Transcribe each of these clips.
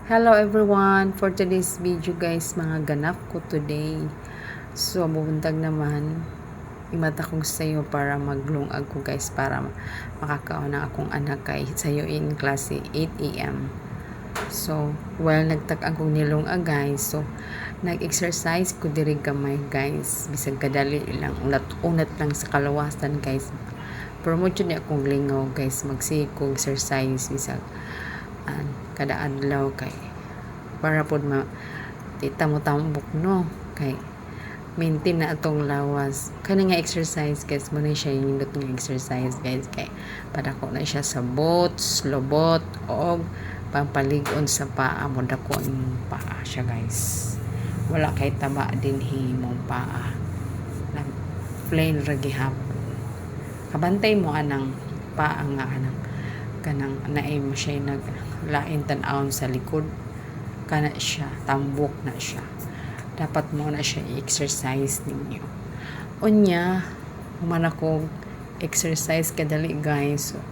Hello everyone! For today's video guys, mga ganap ko today. So, bubuntag naman. Imata ko sa'yo para maglungag ko guys, para makakaon ng akong anak kay sa'yo in klase 8 AM. So, nagtag-ang kong nilungag guys. So, nag-exercise ko diri gamay guys. Bisag kadali lang, unat lang sa kalawasan guys. Promote yun akong lingaw guys. Magsige ko exercise bisag kada adlaw kay para pod tita mo tambok no kay maintain na atong lawas kani nga exercise guys mo na siya yung nga exercise guys kay padako na siya sa bots lobot o pampalig-on sa paa mo dako yung paa siya guys, wala kay taba din himong paa lang plain ra gihapon kabantay mo anang paa nga kanang naay mo siya naglain tan-awon sa likod kana siya tambok na siya, dapat mo na siya i-exercise ninyo unya human ako exercise kadali guys. So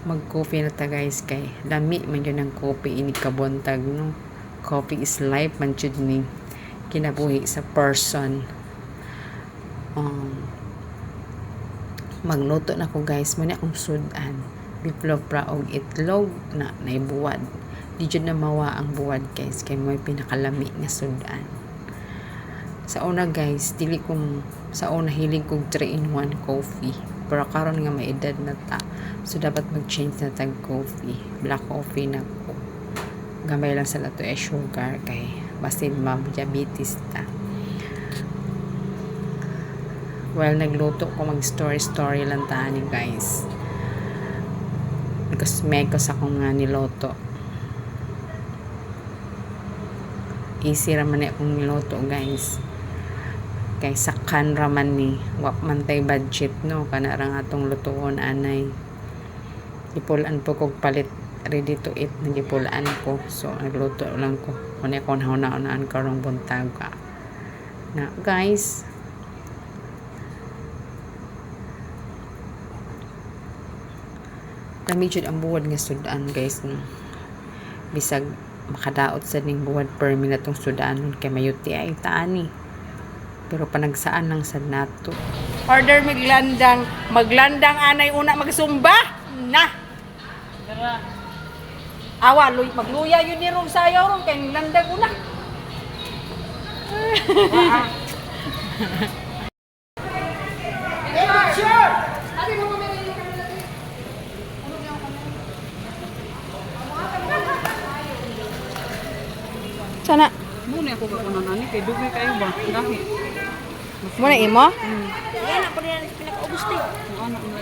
mag-coffee na ta guys kay lami man yun ang coffee ini kabuntag no, coffee is life man jud ni kinabuhi sa person. Magluto na ko guys mo ni akong sudan biplog pra og itlog na naibuwad. Di dyan na mawa ang buwad guys kay may pinakalami na sudan. Sa una guys, sa una hilig kong 3-in-1 coffee. Pero karon nga may edad na ta. So dapat mag-change na tag coffee. Black coffee na ko. Gamay lang sa lato sugar kay basin diabetes ta. Nagluto ko mag-story lang tani guys. Because mekos akong nga niloto. Easy raman akong niloto guys. Kay sakan raman ni wap man tay budget no kana ra atong lutuon anay. Ipulan po kog palit ready to eat nagipulaan ko. So nagluto lang ko. Kunya kon hauna-unaan karong buntag na guys. Lami jud ang buwad nga sudan guys no. Bisag makadaot sa ning buwad per minute tong sudanon kay mayuti ay taani. Pero panagsaan lang sa nato. Order maglandang anay una magsumba na. Awa magluya yun ni ron sayaw ron kay landag una. Sana Muna ako kakunan ani kay dugay kayo ba? Gahi. muna imo? Yan ako diyan pinaka-Auguste. Ano